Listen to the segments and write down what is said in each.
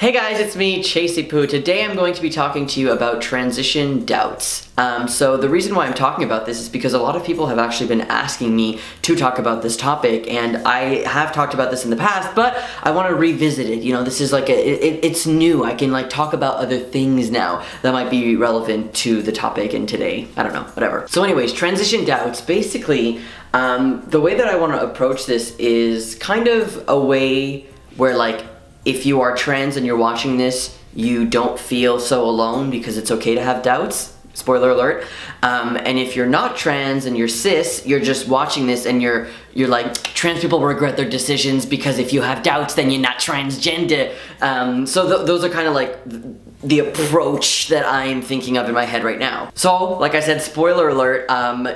Hey guys, it's me, Chasey Poo. Today I'm going to be talking to you about transition doubts. So the reason why I'm talking about this is because a lot of people have actually been asking me to talk about this topic, and I have talked about this in the past, but I want to revisit it. You know, this is like it's new. I can like talk about other things now that might be relevant to the topic and today. I don't know, whatever. So anyways, transition doubts. Basically, the way that I want to approach this is kind of a way where like, if you are trans and you're watching this, you don't feel so alone because it's okay to have doubts. Spoiler alert. And if you're not trans and you're cis, you're just watching this and you're like, trans people regret their decisions because if you have doubts, then you're not transgender. So those are kind of like the approach that I'm thinking of in my head right now. So, like I said, spoiler alert,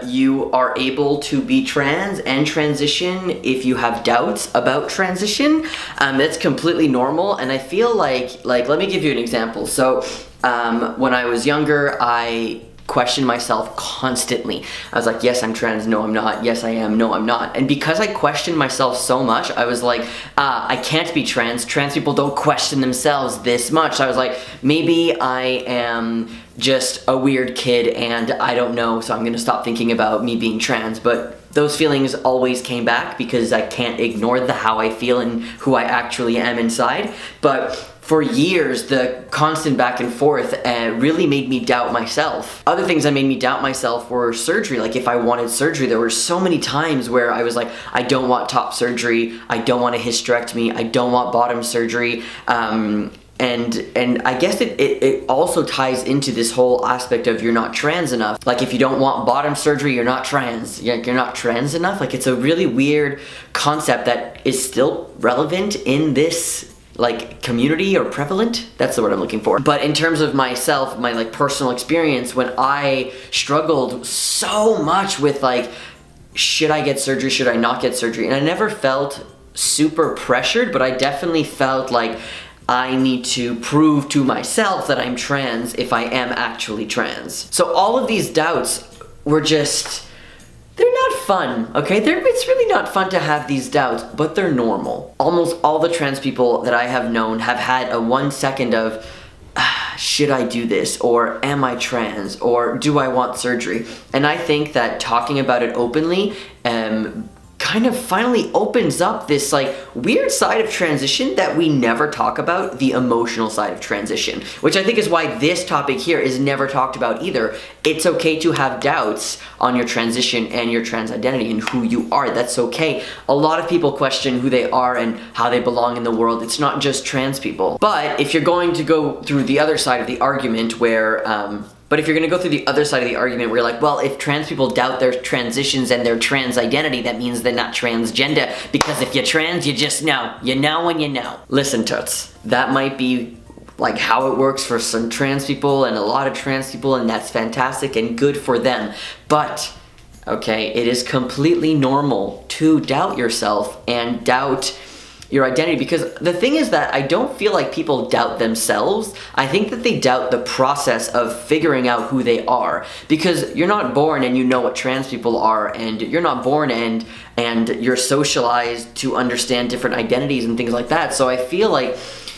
you are able to be trans and transition if you have doubts about transition. That's completely normal, and I feel like let me give you an example. So, when I was younger, I questioned myself constantly. I was like, yes, I'm trans, no, I'm not, yes, I am, no, I'm not. And because I questioned myself so much, I was like, I can't be trans. Trans people don't question themselves this much. So I was like, maybe I am just a weird kid and I don't know, so I'm gonna stop thinking about me being trans. But those feelings always came back because I can't ignore how I feel and who I actually am inside. But for years, the constant back and forth really made me doubt myself. Other things that made me doubt myself were surgery. Like if I wanted surgery, there were so many times where I was like, I don't want top surgery, I don't want a hysterectomy, I don't want bottom surgery. And I guess it also ties into this whole aspect of you're not trans enough. Like if you don't want bottom surgery, you're not trans. You're not trans enough. Like it's a really weird concept that is still relevant in this like community or prevalent. That's the word I'm looking for. But in terms of myself, my like personal experience, when I struggled so much with like, should I get surgery, should I not get surgery? And I never felt super pressured, but I definitely felt like I need to prove to myself that I'm trans if I am actually trans. So all of these doubts were just, they're not fun, okay? It's really not fun to have these doubts, but they're normal. Almost all the trans people that I have known have had a 1 second of, should I do this? Or am I trans? Or do I want surgery? And I think that talking about it openly kind of finally opens up this like weird side of transition that we never talk about, the emotional side of transition, which I think is why this topic here is never talked about either. It's okay to have doubts on your transition and your trans identity and who you are. That's okay. A lot of people question who they are and how they belong in the world. It's not just trans people. But if you're going to go through the other side of the argument where you're like, well, if trans people doubt their transitions and their trans identity, that means they're not transgender, because if you're trans, you just know. You know when you know. Listen, toots, that might be like how it works for some trans people and a lot of trans people, and that's fantastic and good for them. But, okay, it is completely normal to doubt yourself and doubt your identity, because the thing is that I don't feel like people doubt themselves. I think that they doubt the process of figuring out who they are, because you're not born and you know what trans people are, and you're not born and you're socialized to understand different identities and things like that. So I feel like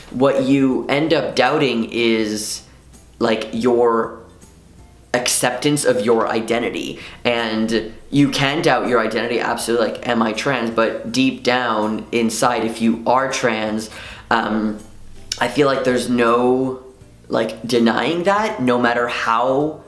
what you end up doubting is like your acceptance of your identity. And you can doubt your identity, absolutely, like, am I trans? But deep down inside, if you are trans, I feel like there's no like denying that, no matter how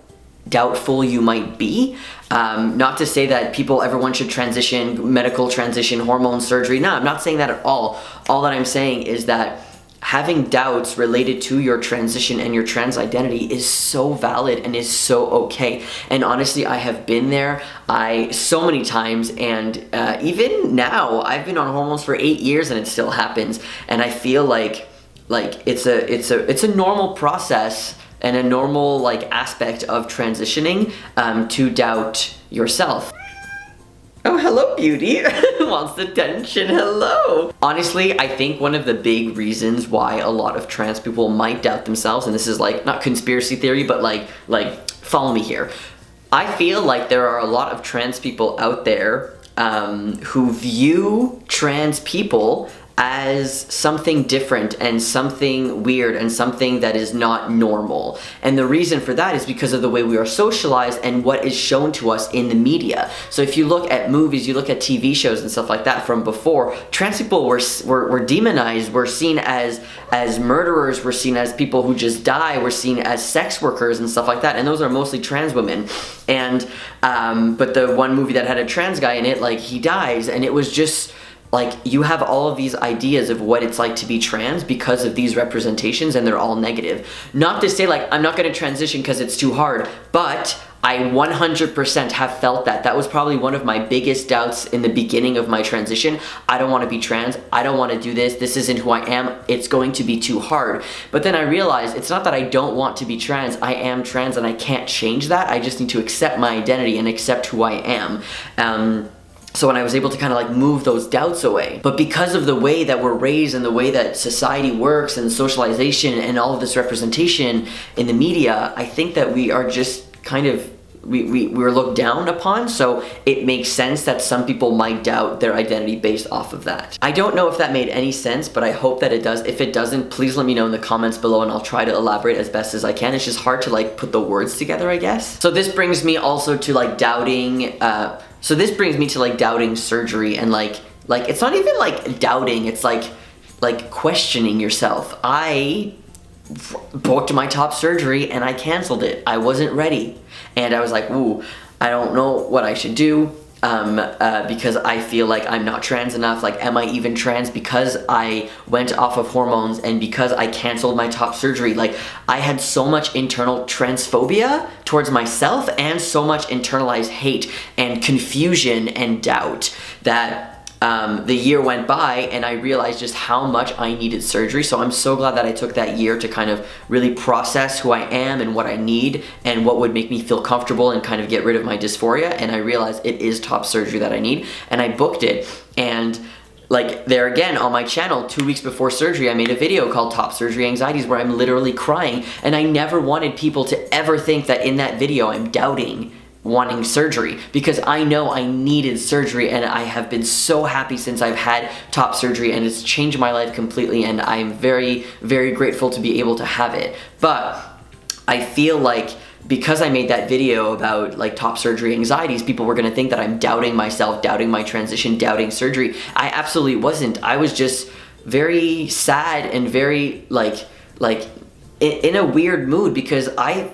doubtful you might be. Not to say that everyone should transition, medical transition, hormone surgery. No, I'm not saying that at all. All that I'm saying is that having doubts related to your transition and your trans identity is so valid and is so okay. And honestly, I have been there so many times, and even now, I've been on hormones for 8 years and it still happens. And I feel like it's a normal process and a normal like aspect of transitioning to doubt yourself. Oh, hello, beauty. Wants attention, hello. Honestly, I think one of the big reasons why a lot of trans people might doubt themselves, and this is like, not conspiracy theory, but like follow me here. I feel like there are a lot of trans people out there who view trans people as something different and something weird and something that is not normal. And the reason for that is because of the way we are socialized and what is shown to us in the media. So if you look at movies, you look at TV shows and stuff like that from before, trans people were demonized, were seen as murderers, were seen as people who just die, were seen as sex workers and stuff like that, and those are mostly trans women. And but the one movie that had a trans guy in it, like, he dies, and it was just like, you have all of these ideas of what it's like to be trans because of these representations, and they're all negative. Not to say, like, I'm not gonna transition because it's too hard, but I 100% have felt that. That was probably one of my biggest doubts in the beginning of my transition. I don't want to be trans. I don't want to do this. This isn't who I am. It's going to be too hard. But then I realized it's not that I don't want to be trans. I am trans and I can't change that. I just need to accept my identity and accept who I am. So when I was able to kind of like move those doubts away. But because of the way that we're raised and the way that society works and socialization and all of this representation in the media, I think that we are just kind of, we're looked down upon, so it makes sense that some people might doubt their identity based off of that. I don't know if that made any sense, but I hope that it does. If it doesn't, please let me know in the comments below and I'll try to elaborate as best as I can. It's just hard to like put the words together, I guess. So this brings me also to like doubting, doubting surgery, and like it's not even like doubting, it's like questioning yourself. I booked my top surgery and I canceled it. I wasn't ready. And I was like, ooh, I don't know what I should do because I feel like I'm not trans enough. Like, am I even trans because I went off of hormones and because I canceled my top surgery? Like, I had so much internal transphobia towards myself and so much internalized hate and confusion and doubt that the year went by and I realized just how much I needed surgery. So I'm so glad that I took that year to kind of really process who I am and what I need and what would make me feel comfortable and kind of get rid of my dysphoria. And I realized it is top surgery that I need, and I booked it. And like, there again on my channel, 2 weeks before surgery, I made a video called Top Surgery Anxieties where I'm literally crying, and I never wanted people to ever think that in that video I'm doubting wanting surgery, because I know I needed surgery, and I have been so happy since I've had top surgery, and it's changed my life completely, and I'm very, very grateful to be able to have it. But I feel like because I made that video about like top surgery anxieties, people were gonna think that I'm doubting myself, doubting my transition, doubting surgery. I absolutely wasn't. I was just very sad and very like in a weird mood, because I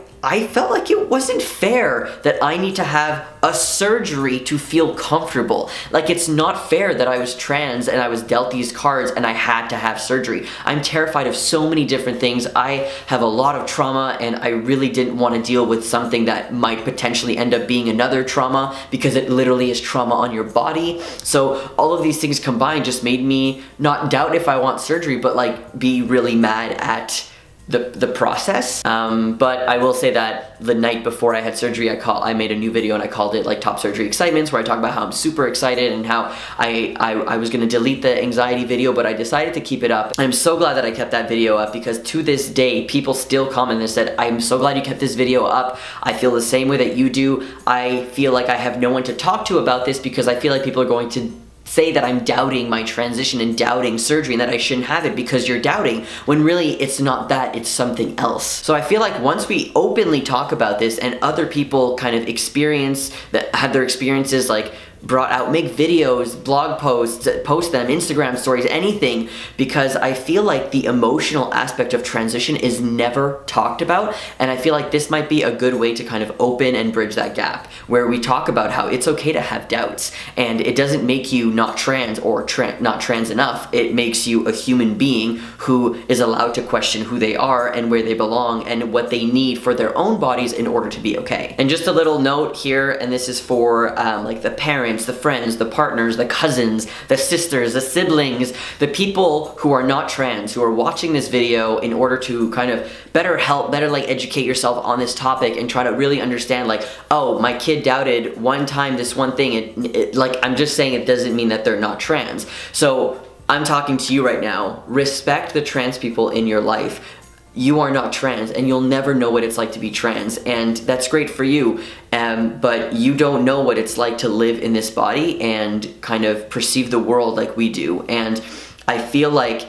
felt like it wasn't fair that I need to have a surgery to feel comfortable. Like, it's not fair that I was trans and I was dealt these cards and I had to have surgery. I'm terrified of so many different things. I have a lot of trauma, and I really didn't want to deal with something that might potentially end up being another trauma, because it literally is trauma on your body. So all of these things combined just made me not doubt if I want surgery, but like be really mad at the process. But I will say that the night before I had surgery, I made a new video and I called it like Top Surgery Excitements, where I talk about how I'm super excited and how I was gonna delete the anxiety video, but I decided to keep it up. I'm so glad that I kept that video up, because to this day, people still comment and said, I'm so glad you kept this video up. I feel the same way that you do. I feel like I have no one to talk to about this, because I feel like people are going to say that I'm doubting my transition and doubting surgery and that I shouldn't have it because you're doubting, when really it's not that, it's something else. So I feel like once we openly talk about this and other people kind of had their experiences like brought out, make videos, blog posts, post them, Instagram stories, anything, because I feel like the emotional aspect of transition is never talked about, and I feel like this might be a good way to kind of open and bridge that gap, where we talk about how it's okay to have doubts, and it doesn't make you not trans or not trans enough. It makes you a human being who is allowed to question who they are and where they belong and what they need for their own bodies in order to be okay. And just a little note here, and this is for like the parents, the friends, the partners, the cousins, the sisters, the siblings, the people who are not trans, who are watching this video in order to kind of better like educate yourself on this topic and try to really understand, like, oh, my kid doubted one time this one thing. Like, I'm just saying it doesn't mean that they're not trans. So I'm talking to you right now. Respect the trans people in your life. You are not trans, and you'll never know what it's like to be trans, and that's great for you, but you don't know what it's like to live in this body and kind of perceive the world like we do. And I feel like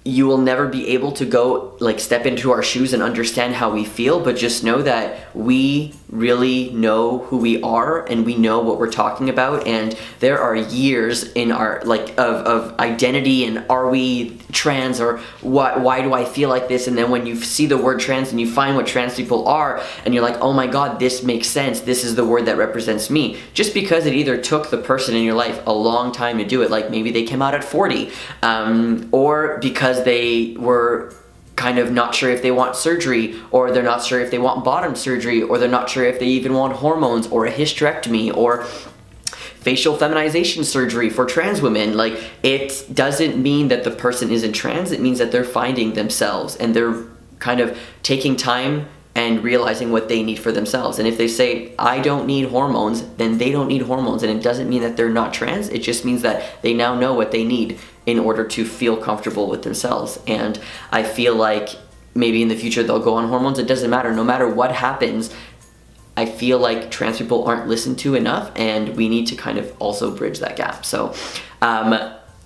you will never be able to go like step into our shoes and understand how we feel, but just know that we really know who we are and we know what we're talking about, and there are years in our like of identity and are we trans or why do I feel like this, and then when you see the word trans and you find what trans people are and you're like, oh my god, this makes sense, this is the word that represents me, just because it either took the person in your life a long time to do it, like maybe they came out at 40, or because they were kind of not sure if they want surgery, or they're not sure if they want bottom surgery, or they're not sure if they even want hormones or a hysterectomy or facial feminization surgery for trans women. Like, it doesn't mean that the person isn't trans, it means that they're finding themselves and they're kind of taking time and realizing what they need for themselves. And if they say, I don't need hormones, then they don't need hormones, and it doesn't mean that they're not trans, it just means that they now know what they need in order to feel comfortable with themselves. And I feel like maybe in the future they'll go on hormones, it doesn't matter. No matter what happens, I feel like trans people aren't listened to enough, and we need to kind of also bridge that gap. So,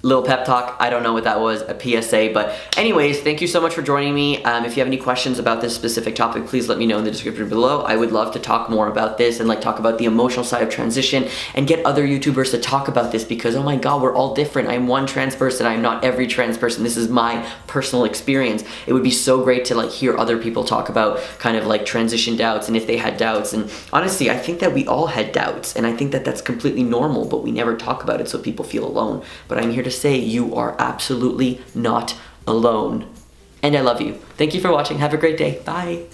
little pep talk, I don't know what that was, a PSA, but anyways, thank you so much for joining me. If you have any questions about this specific topic, please let me know in the description below. I would love to talk more about this and like talk about the emotional side of transition and get other YouTubers to talk about this, because oh my god, we're all different. I'm one trans person, I'm not every trans person. This is my personal experience. It would be so great to like hear other people talk about kind of like transition doubts and if they had doubts. And honestly, I think that we all had doubts, and I think that that's completely normal, but we never talk about it so people feel alone. But I'm here to say you are absolutely not alone. And I love you. Thank you for watching. Have a great day. Bye.